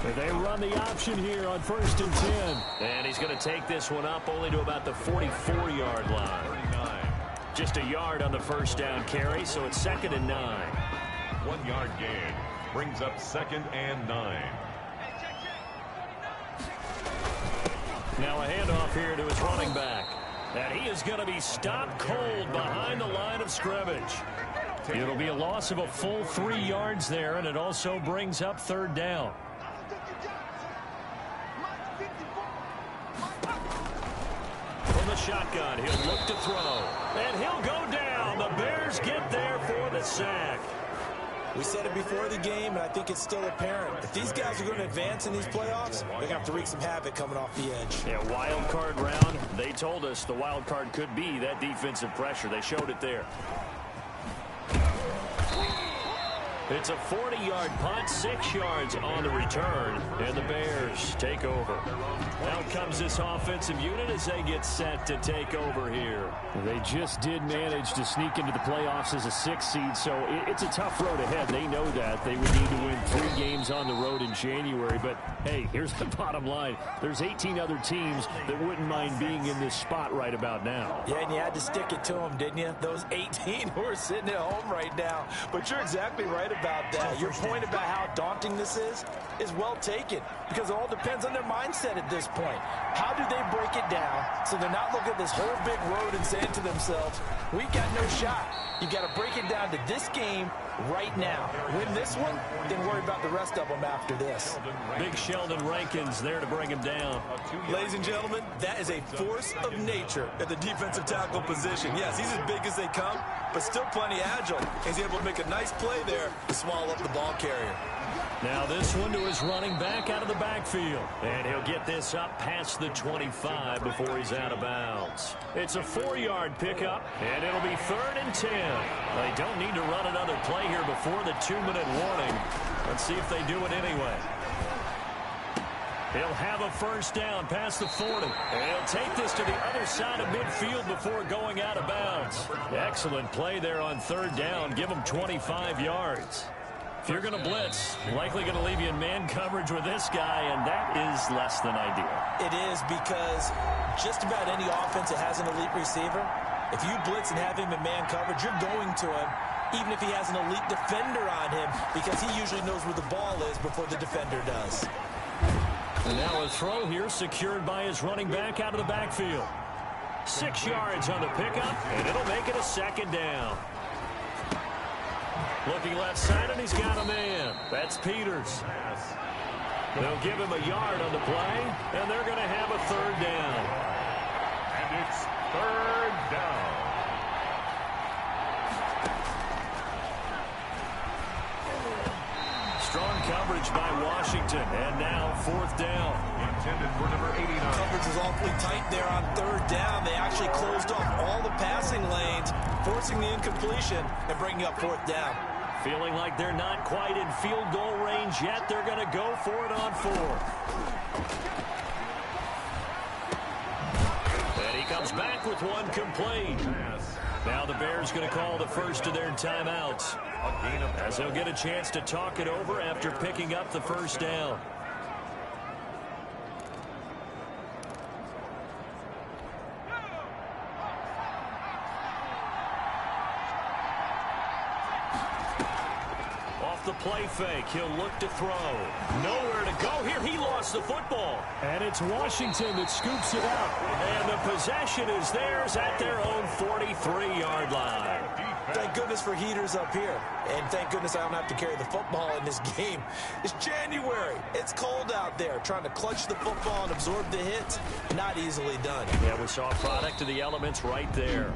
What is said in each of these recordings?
They run the option here on 1st and 10. And he's going to take this one up only to about the 44-yard line. Just a yard on the first down carry, so it's 2nd and 9. 1 yard gain brings up 2nd and 9. Now a handoff here to his running back. And he is going to be stopped cold behind the line of scrimmage. It'll be a loss of a full 3 yards there, and it also brings up 3rd down. From the shotgun, he'll look to throw. And he'll go down. The Bears get there for the sack. We said it before the game, and I think it's still apparent. If these guys are going to advance in these playoffs, they're going to have to wreak some havoc coming off the edge. Yeah, wild card round. They told us the wild card could be that defensive pressure. They showed it there. It's a 40-yard punt, 6 yards on the return, and the Bears take over. Out comes this offensive unit as they get set to take over here. They just did manage to sneak into the playoffs as a 6th seed, so it's a tough road ahead. They know that. They would need to win 3 games on the road in January, but hey, here's the bottom line. There's 18 other teams that wouldn't mind being in this spot right about now. Yeah, and you had to stick it to them, didn't you? Those 18 who are sitting at home right now. But you're exactly right about that. Your point about how daunting this is well taken, because it all depends on their mindset at this point. How do they break it down so they're not looking at this whole big road and saying to themselves, we got no shot. You got to break it down to this game right now. Win this one, then worry about the rest of them after this. Big Sheldon Rankins there to bring him down. Ladies and gentlemen, that is a force of nature at the defensive tackle position. Yes, he's as big as they come, but still plenty agile. He's able to make a nice play there to swallow up the ball carrier. Now this one to his running back out of the backfield. And he'll get this up past the 25 before he's out of bounds. It's a 4-yard pickup, and it'll be 3rd and 10. They don't need to run another play here before the 2-minute warning. Let's see if they do it anyway. He'll have a first down past the 40. And he'll take this to the other side of midfield before going out of bounds. Excellent play there on 3rd down. Give him 25 yards. If you're going to blitz, likely going to leave you in man coverage with this guy, and that is less than ideal. It is, because just about any offense that has an elite receiver, if you blitz and have him in man coverage, you're going to him, even if he has an elite defender on him, because he usually knows where the ball is before the defender does. And now a throw here secured by his running back out of the backfield. 6 yards on the pickup, and it'll make it a 2nd down. Looking left side, and he's got a man. That's Peters. They'll give him a yard on the play, and they're going to have a 3rd down. And it's 3rd down. Strong coverage by Washington, and now 4th down. Intended for number 89. Coverage was awfully tight there on 3rd down. They actually closed off all the passing lanes, forcing the incompletion and bringing up 4th down. Feeling like they're not quite in field goal range yet. They're going to go for it on 4th. And he comes back with one complete. Now the Bears going to call the first of their timeouts, as they'll get a chance to talk it over after picking up the first down. The play fake. He'll look to throw. Nowhere to go here. He lost the football. And it's Washington that scoops it out. And the possession is theirs at their own 43-yard line. Thank goodness for heaters up here. And thank goodness I don't have to carry the football in this game. It's January. It's cold out there. Trying to clutch the football and absorb the hits, not easily done. Yeah, we saw a product of the elements right there.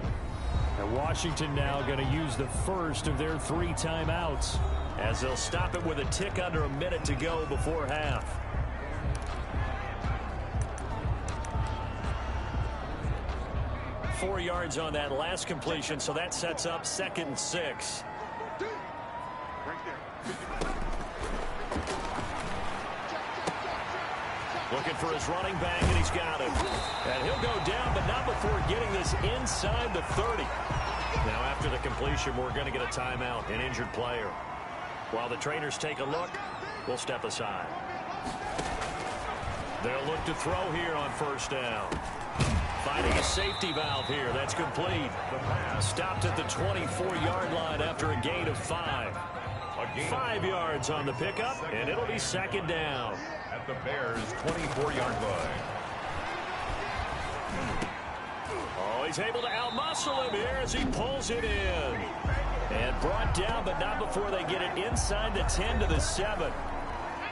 And Washington now going to use the first of their 3 timeouts, as they'll stop it with a tick under a minute to go before half. Four yards on that last completion, so that sets up 2nd and 6. Looking for his running back, and he's got him. And he'll go down, but not before getting this inside the 30. Now, after the completion, we're going to get a timeout, an injured player. While the trainers take a look, we'll step aside. They'll look to throw here on first down. Finding a safety valve here. That's complete. Stopped at the 24-yard line after a gain of 5. 5 yards on the pickup, and it'll be second down. At the Bears' 24-yard line. Oh, he's able to outmuscle him here as he pulls it in. And brought down, but not before they get it inside the 10 to the 7.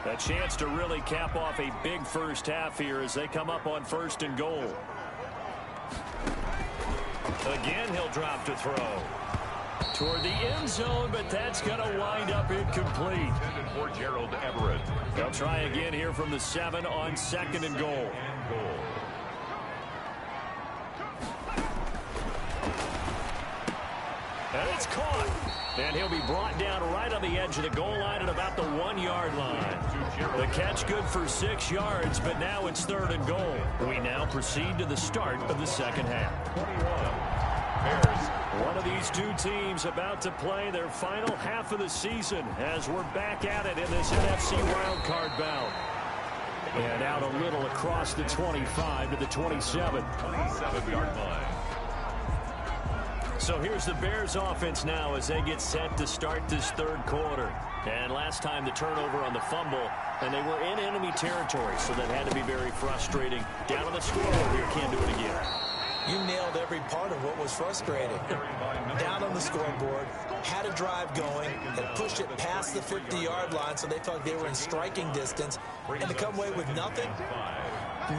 A chance to really cap off a big first half here as they come up on first and goal. Again, he'll drop to throw. Toward the end zone, but that's going to wind up incomplete. For Gerald Everett. They'll try again here from the 7 on second and goal. And it's caught. And he'll be brought down right on the edge of the goal line at about the 1-yard line. The catch good for 6 yards, but now it's third and goal. We now proceed to the start of the second half. One of these two teams about to play their final half of the season as we're back at it in this NFC wildcard bout. And out a little across the 25 to the 27. 27-yard line. So here's the Bears offense now as they get set to start this third quarter. And last time the turnover on the fumble, and they were in enemy territory, so that had to be very frustrating. Down on the scoreboard here, can't do it again. You nailed every part of what was frustrating. Down on the scoreboard, had a drive going, and pushed it past the 50-yard line so they felt they were in striking distance, and to come away with nothing,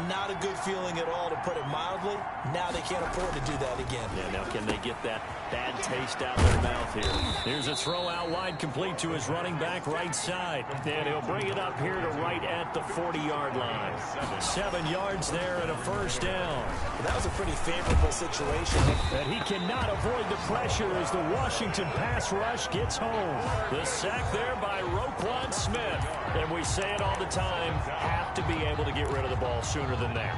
not a good feeling at all, to put it mildly. Now they can't afford to do that again. Yeah, now can they get that bad taste out of their mouth here? Here's a throw out wide, complete to his running back right side. And he'll bring it up here to right at the 40-yard line. 7 yards there and a first down. That was a pretty favorable situation. And he cannot avoid the pressure as the Washington pass rush gets home. The sack there by Roquan Smith. And we say it all the time, have to be able to get rid of the ball sooner than that.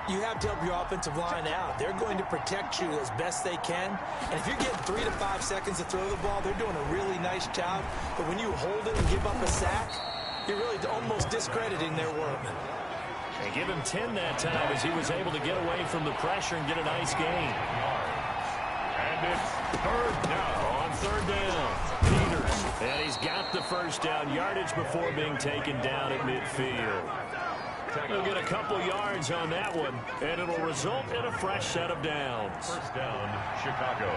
You have to help your offensive line out. They're going to protect you as best they can. And if you're getting 3 to 5 seconds to throw the ball, they're doing a really nice job. But when you hold it and give up a sack, you're really almost discrediting their work. And give him 10 that time as he was able to get away from the pressure and get a nice gain. And it's third down. On third down, Peters. And he's got the first down yardage before being taken down at midfield. He'll get a couple yards on that one, and it'll result in a fresh set of downs. First down, Chicago.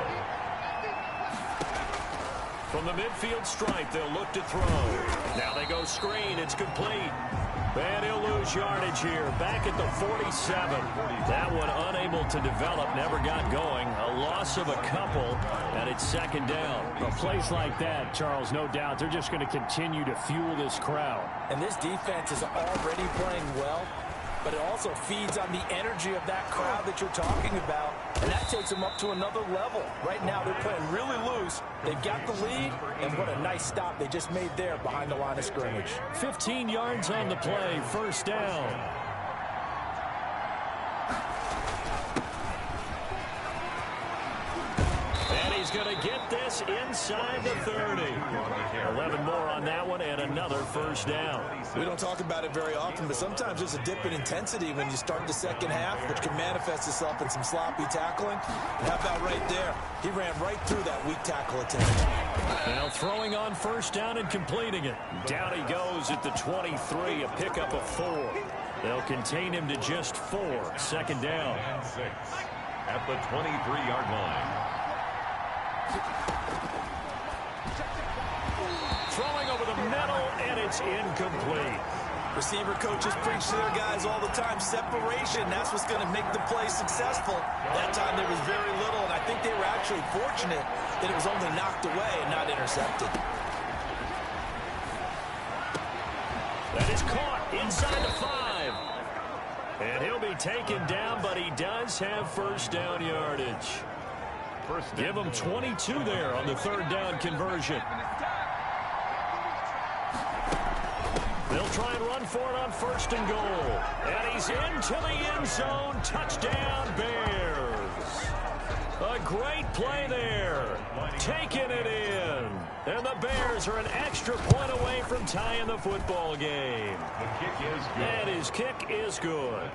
From the midfield stripe, they'll look to throw. Now they go screen. It's complete. And he'll lose yardage here. Back at the 47. That one unable to develop. Never got going. A loss of a couple. And it's second down. Well, plays like that, Charles, no doubt, they're just going to continue to fuel this crowd. And this defense is already playing well, but it also feeds on the energy of that crowd that you're talking about, and that takes them up to another level. Right now, they're playing really loose. They've got the lead, and what a nice stop they just made there behind the line of scrimmage. 15 yards on the play, first down. And he's going to get this inside the 30. 11 more on that one and another first down. We don't talk about it very often, but sometimes there's a dip in intensity when you start the second half, which can manifest itself in some sloppy tackling. And how about right there? He ran right through that weak tackle attempt. Now throwing on first down and completing it. Down he goes at the 23, a pickup of 4. They'll contain him to just 4. Second down. And 6 at the 23-yard line. Throwing over the middle, and it's incomplete. Receiver coaches preach to their guys all the time. Separation, that's what's going to make the play successful. That time there was very little, and I think they were actually fortunate that it was only knocked away and not intercepted. That is caught inside the 5. And he'll be taken down, but he does have first down yardage. Give him 22 there on the third down conversion. They'll try and run for it on first and goal. And he's into the end zone. Touchdown, Bears. A great play there. Taking it in. And the Bears are an extra point away from tying the football game. The kick is good. And his kick is good.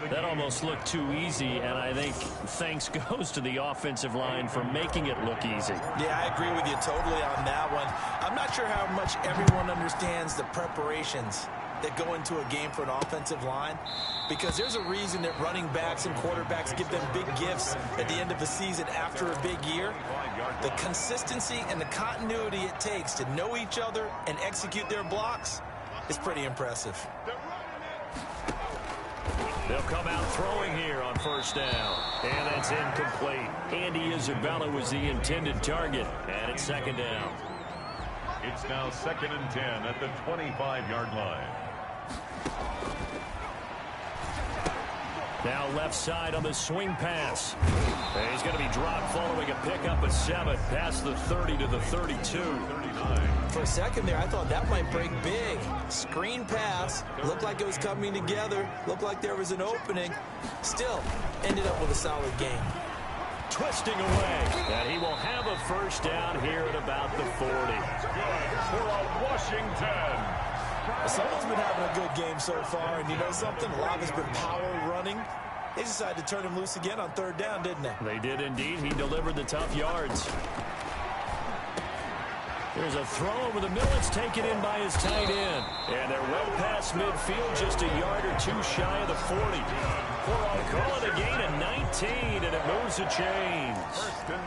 That almost looked too easy, and I think thanks goes to the offensive line for making it look easy. Yeah, I agree with you totally on that one. I'm not sure how much everyone understands the preparations that go into a game for an offensive line, because there's a reason that running backs and quarterbacks give them big gifts at the end of the season after a big year. The consistency and the continuity it takes to know each other and execute their blocks is pretty impressive. They'll come out throwing here on first down. And that's incomplete. Andy Isabella was the intended target. And it's second down. It's now 2nd and 10 at the 25-yard line. Now left side on the swing pass. And he's going to be dropped following a pickup of 7 past the 30 to the 32. For a second there, I thought that might break big. Screen pass. Looked like it was coming together. Looked like there was an opening. Still, ended up with a solid game. Twisting away. And he will have a first down here at about the 40. For Washington. Someone's been having a good game so far, and you know something? A lot has been power running. They decided to turn him loose again on third down, didn't they? They did indeed. He delivered the tough yards. There's a throw over the middle. It's taken in by his tight end. And they're well past midfield, just a yard or two shy of the 40. They call it a gain of 19, and it moves the chains.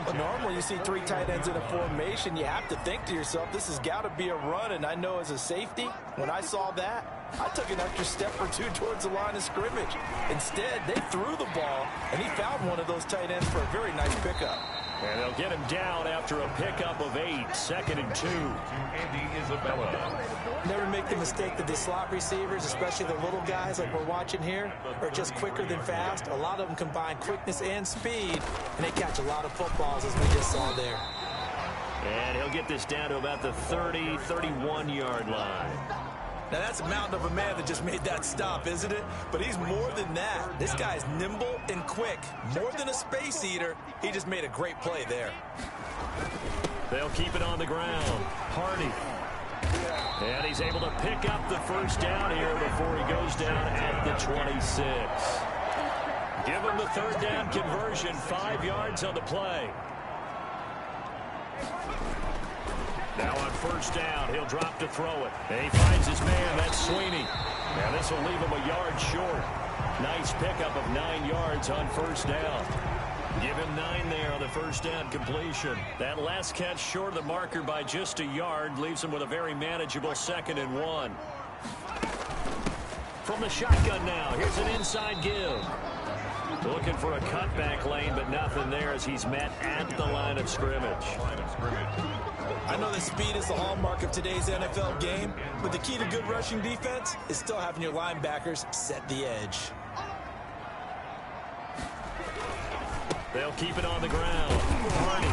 Well, normally you see 3 tight ends in a formation. You have to think to yourself, this has got to be a run. And I know as a safety, when I saw that, I took an extra step or two towards the line of scrimmage. Instead, they threw the ball, and he found one of those tight ends for a very nice pickup. And they'll get him down after a pickup of 8, 2nd and 2. Andy Isabella. Never make the mistake that the slot receivers, especially the little guys like we're watching here, are just quicker than fast. A lot of them combine quickness and speed, and they catch a lot of footballs, as we just saw there. And he'll get this down to about the 30, 31-yard line. Now, that's a mountain of a man that just made that stop, isn't it? But he's more than that. This guy's nimble and quick. More than a space eater, he just made a great play there. They'll keep it on the ground. Hardy. And he's able to pick up the first down here before he goes down at the 26. Give him the third down conversion. 5 yards on the play. Now on first down, he'll drop to throw it. And he finds his man, that's Sweeney. Now this will leave him a yard short. Nice pickup of 9 yards on first down. Give him 9 there on the first down completion. That last catch short of the marker by just a yard leaves him with a very manageable 2nd and 1. From the shotgun now, here's an inside give. Looking for a cutback lane, but nothing there as he's met at the line of scrimmage. I know that speed is the hallmark of today's NFL game, but the key to good rushing defense is still having your linebackers set the edge. They'll keep it on the ground. Hardy.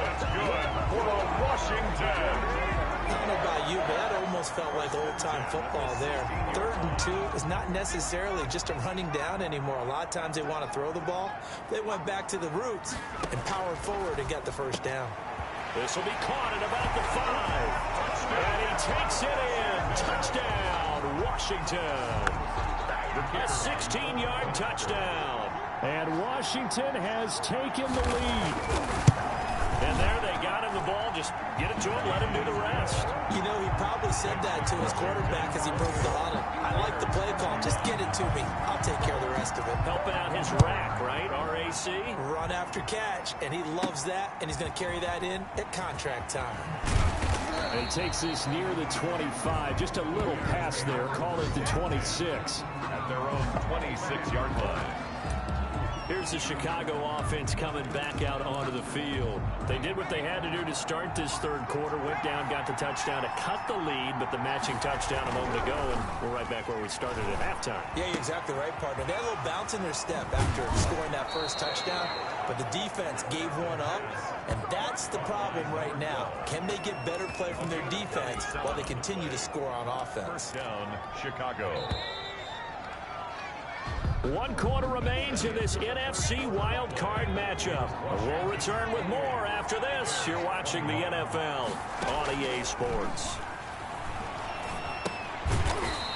That's good for Washington. I don't know about you, but that almost felt like old-time football there. 3rd and 2 is not necessarily just a running down anymore. A lot of times they want to throw the ball. They went back to the roots and powered forward and got the first down. This will be caught at about the 5. And he takes it in. Touchdown, Washington. A 16-yard touchdown. And Washington has taken the lead. And there they got him the ball. Just get it to him, let him do the rest. You know, he probably said that to his quarterback as he broke the huddle. I like the play call. Just get it to me. I'll take care of the rest of it. Helping out his rack, right? RAC. Run after catch, and he loves that, and he's going to carry that in at contract time. And he takes this near the 25. Just a little pass there. Call it the 26. At their own 26-yard line. Here's the Chicago offense coming back out onto the field. They did what they had to do to start this third quarter. Went down, got the touchdown to cut the lead, but the matching touchdown a moment ago, and we're right back where we started at halftime. Yeah, you're exactly right, partner. They had a little bounce in their step after scoring that first touchdown, but the defense gave one up, and that's the problem right now. Can they get better play from their defense while they continue to score on offense? First down, Chicago. One quarter remains in this NFC wild card matchup. We'll return with more after this. You're watching the NFL on EA Sports.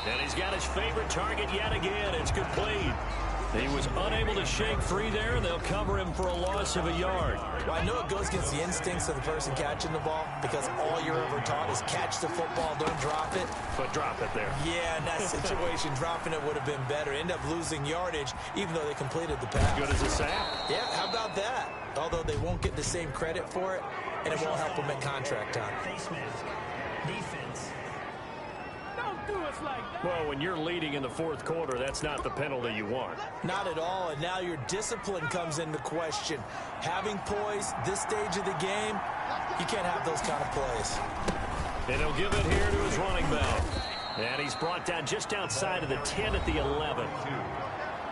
And he's got his favorite target yet again. It's complete. He was unable to shake free there, and they'll cover him for a loss of a yard. Well, I know it goes against the instincts of the person catching the ball because all you're ever taught is catch the football, don't drop it. But drop it there. Yeah, in that situation, dropping it would have been better. End up losing yardage, even though they completed the pass. Good as a sack. Yeah, how about that? Although they won't get the same credit for it, and it won't help them at contract time. Defense. Don't do us like that. Well, when you're leading in the fourth quarter, that's not the penalty you want. Not at all, and now your discipline comes into question. Having poise this stage of the game, you can't have those kind of plays. And he'll give it here to his running back. And he's brought down just outside of the 10 at the 11.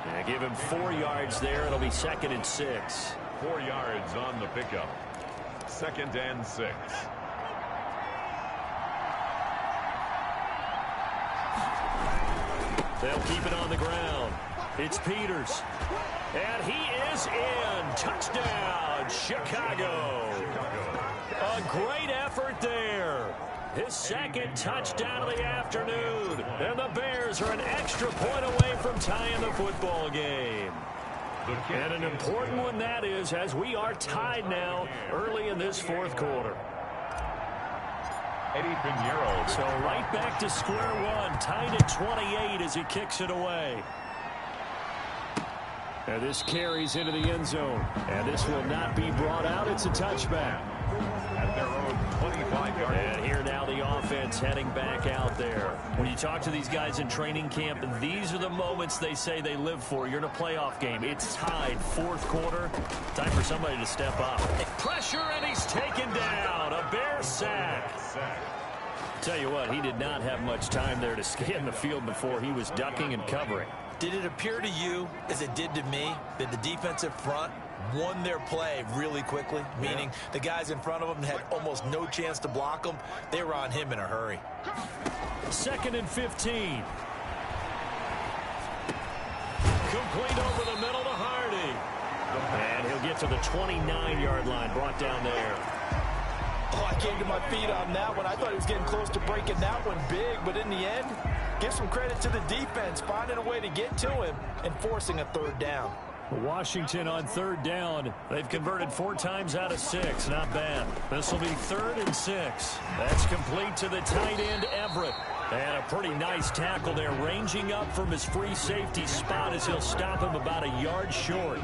And give him 4 yards there. It'll be 2nd and 6. 4 yards on the pickup. 2nd and 6. They'll keep it on the ground. It's Peters. And he is in. Touchdown, Chicago. A great effort there. His 2nd touchdown of the afternoon. And the Bears are an extra point away from tying the football game. And an important one that is, as we are tied now early in this fourth quarter. So So right back to square one, tied at 28 as he kicks it away. And this carries into the end zone. And this will not be brought out. It's a touchback. at their own 25-yard line. And here now the offense heading back out there. When you talk to these guys in training camp, these are the moments they say they live for. You're in a playoff game. It's tied, fourth quarter. Time for somebody to step up. Pressure, and he's taken down. A Bear sack. Tell you what, he did not have much time there to scan the field before he was ducking and covering. Did it appear to you, as it did to me, that the defensive front won their play really quickly? Meaning the guys in front of them had almost no chance to block them. They were on him in a hurry. 2nd and 15. Complete over the middle to Hardy. And he'll get to the 29-yard line, brought down there. Oh, I came to my feet on that one. I thought he was getting close to breaking that one big, but in the end, give some credit to the defense, finding a way to get to him and forcing a third down. Washington on third down. They've converted 4 times out of 6. Not bad. This will be 3rd and 6. That's complete to the tight end, Everett. And a pretty nice tackle there, ranging up from his free safety spot as he'll stop him about a yard short.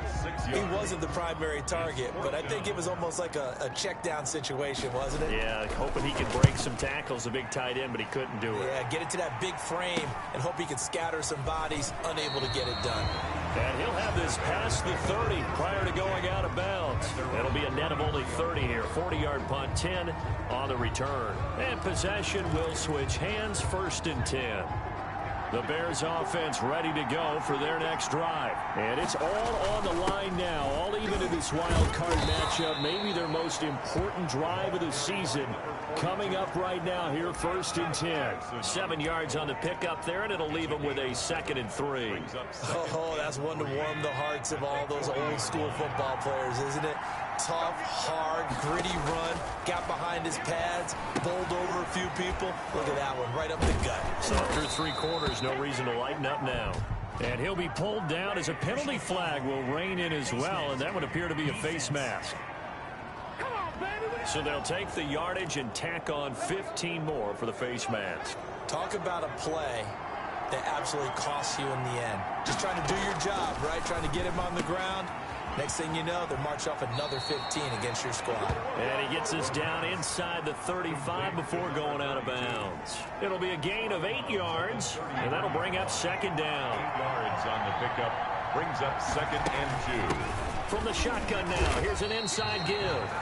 He wasn't the primary target, but I think it was almost like a check down situation, wasn't it? Yeah, hoping he could break some tackles, a big tight end, but he couldn't do it. Yeah, get it to that big frame and hope he could scatter some bodies, unable to get it done. And he'll have this past the 30 prior to going out of bounds. It'll be a net of only 30 here. 40-yard punt, 10 on the return. And possession will switch hands, 1st and 10. The Bears offense ready to go for their next drive. And it's all on the line now, all even in this wild card matchup. Maybe their most important drive of the season coming up right now here, 1st and 10. 7 yards on the pickup there, and it'll leave them with a 2nd and 3. Oh, that's one to warm the hearts of all those old school football players, isn't it? Tough, hard, gritty run, got behind his pads, bowled over a few people. Look at that one, right up the gut. So after 3 quarters, no reason to lighten up now. And he'll be pulled down as a penalty flag will rein in as well, and that would appear to be a face mask. So they'll take the yardage and tack on 15 more for the face mask. Talk about a play that absolutely costs you in the end. Just trying to do your job, right? Trying to get him on the ground. Next thing you know, they march off another 15 against your squad. And he gets us down inside the 35 before going out of bounds. It'll be a gain of 8 yards, and that'll bring up 2nd down. 8 yards on the pickup. Brings up 2nd and 2. From the shotgun now, here's an inside give.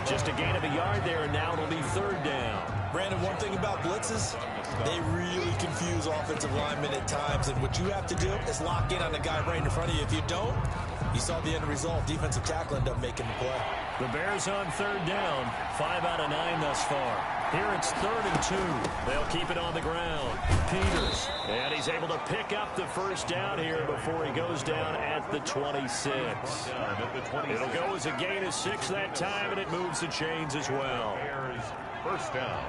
Just a gain of a yard there, and now it'll be 3rd down. Brandon, one thing about blitzes, they really confuse offensive linemen at times, and what you have to do is lock in on the guy right in front of you. If you don't, you saw the end result. Defensive tackle ended up making the play. The Bears on third down. 5 out of 9 thus far. Here it's 3rd and 2. They'll keep it on the ground. Peters. And he's able to pick up the first down here before he goes down at the 26. It'll go as a gain of 6 that time, and it moves the chains as well. Bears first down.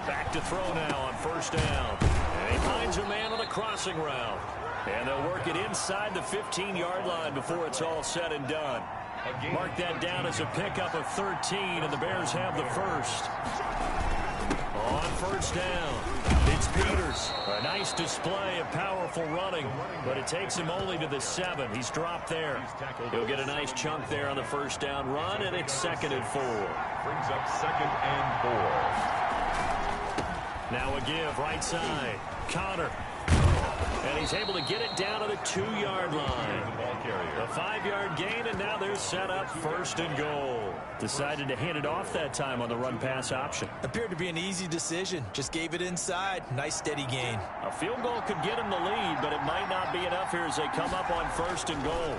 Back to throw now on first down. And he finds a man on the crossing route. And they'll work it inside the 15-yard line before it's all said and done. Mark that down as a pickup of 13, and the Bears have the first. On first down, it's Peters. A nice display of powerful running, but it takes him only to the 7. He's dropped there. He'll get a nice chunk there on the first down run, and it's 2nd and 4. Brings up 2nd and 4. Now a give, right side. Connor. And he's able to get it down to the 2-yard line. A 5-yard gain, and now they're set up 1st and goal. Decided to hand it off that time on the run-pass option. Appeared to be an easy decision. Just gave it inside. Nice steady gain. A field goal could get him the lead, but it might not be enough here as they come up on 1st and goal.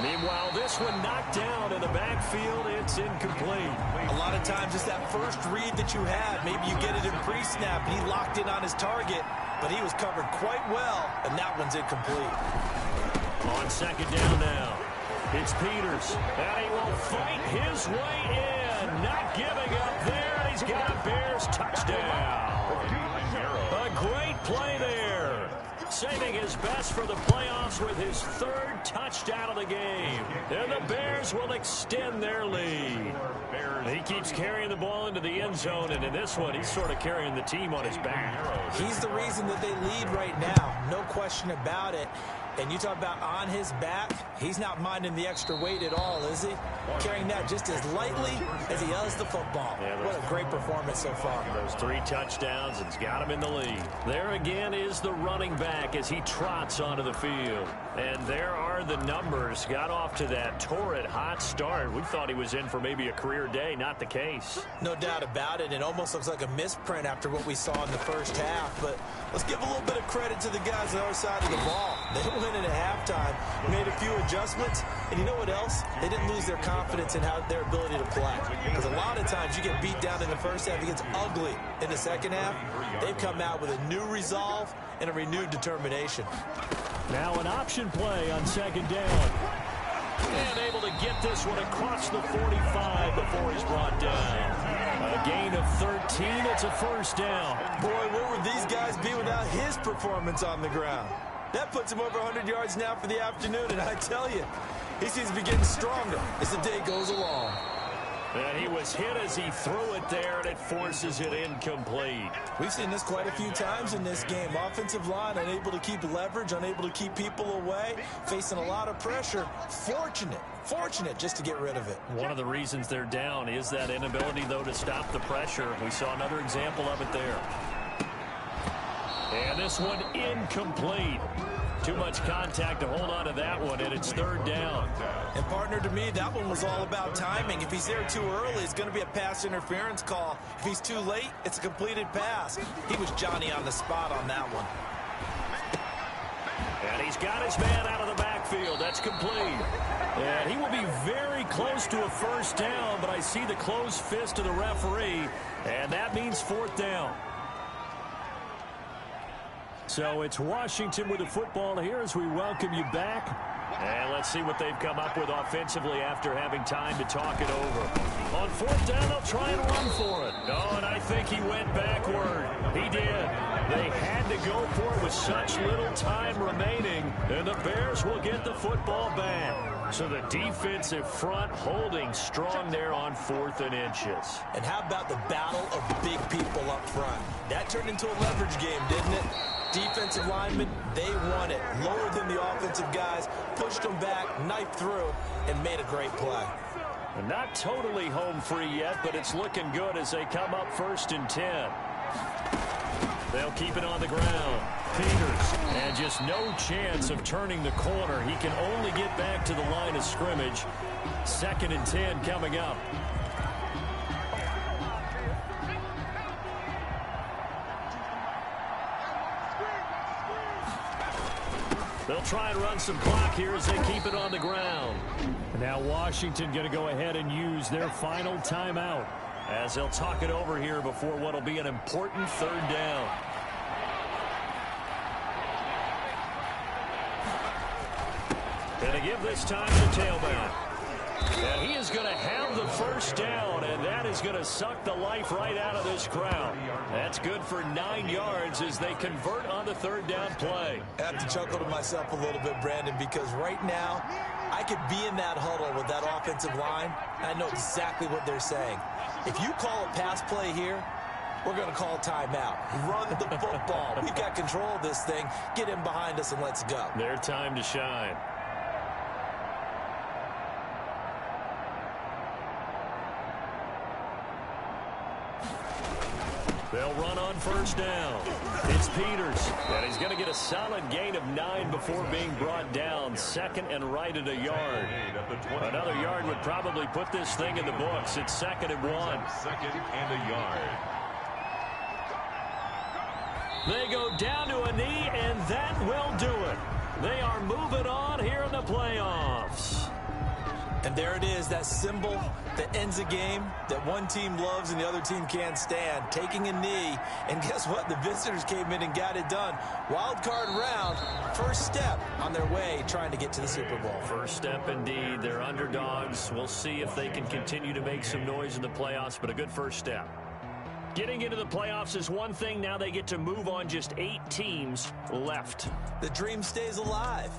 Meanwhile, this one knocked down in the backfield. It's incomplete. A lot of times it's that first read that you had. Maybe you get it in pre-snap, and he locked in on his target, but he was covered quite well, and that one's incomplete. On 2nd down now, it's Peters, and he will fight his way in. Not giving up there, and he's got a Bears touchdown. A great play there. Saving his best for the playoffs with his 3rd touchdown of the game. And the Bears will extend their lead. He keeps carrying the ball into the end zone, and in this one, he's sort of carrying the team on his back. He's the reason that they lead right now. No question about it. And you talk about on his back, he's not minding the extra weight at all, is he? Carrying that just as lightly as he does the football. Yeah, what a great performance so far. Those 3 touchdowns, it's got him in the lead. There again is the running back as he trots onto the field. And there are the numbers. Got off to that torrid hot start. We thought he was in for maybe a career day. Not the case. No doubt about it. It almost looks like a misprint after what we saw in the first half. But let's give a little bit of credit to the guys on the other side of the ball. They went in at halftime, made a few adjustments, and you know what else? They didn't lose their confidence in their ability to play. Because a lot of times you get beat down in the first half, it gets ugly in the second half. They've come out with a new resolve and a renewed determination. Now an option play on 2nd down. And able to get this one across the 45 before he's brought down. A gain of 13, it's a 1st down. Boy, where would these guys be without his performance on the ground? That puts him over 100 yards now for the afternoon, and I tell you, he seems to be getting stronger as the day goes along. And he was hit as he threw it there, and it forces it incomplete. We've seen this quite a few times in this game. Offensive line unable to keep leverage, unable to keep people away, facing a lot of pressure. Fortunate just to get rid of it. One of the reasons they're down is that inability, though, to stop the pressure. We saw another example of it there. And this one incomplete. Too much contact to hold on to that one, and it's 3rd down. And partner, to me, that one was all about timing. If he's there too early, it's going to be a pass interference call. If he's too late, it's a completed pass. He was Johnny on the spot on that one. And he's got his man out of the backfield. That's complete. And he will be very close to a 1st down, but I see the closed fist of the referee, and that means 4th down. So it's Washington with the football here as we welcome you back. And let's see what they've come up with offensively after having time to talk it over. On 4th down, they'll try and run for it. Oh, and I think he went backward. He did. They had to go for it with such little time remaining. And the Bears will get the football back. So the defensive front holding strong there on 4th and inches. And how about the battle of big people up front? That turned into a leverage game, didn't it? Defensive linemen, they won it. Lower than the offensive guys, pushed them back, knifed through, and made a great play. Not totally home free yet, but it's looking good as they come up 1st and 10. They'll keep it on the ground. Peters, and just no chance of turning the corner. He can only get back to the line of scrimmage. 2nd and 10 coming up. They'll try and run some clock here as they keep it on the ground. And now Washington going to go ahead and use their final timeout, as they'll talk it over here before what will be an important third down. And to give this time to the tailback. And he is going to have the first down, and that is going to suck the life right out of this crowd. That's good for 9 yards as they convert on the third down play. I have to chuckle to myself a little bit, Brandon, because right now I could be in that huddle with that offensive line, and I know exactly what they're saying. If you call a pass play here, we're going to call a timeout. Run the football. We've got control of this thing. Get him behind us and let's go. Their time to shine. They'll run on first down. It's Peters, and he's going to get a solid gain of 9 before being brought down. Second and right at a yard. Another yard would probably put this thing in the books. It's 2nd and 1. Second and a yard. They go down to a knee, and that will do it. They are moving on here in the playoffs. And there it is, that symbol that ends a game that one team loves and the other team can't stand. Taking a knee, and guess what? The visitors came in and got it done. Wild card round, first step on their way trying to get to the Super Bowl. First step indeed. They're underdogs. We'll see if they can continue to make some noise in the playoffs, but a good first step. Getting into the playoffs is one thing. Now they get to move on just 8 teams left. The dream stays alive.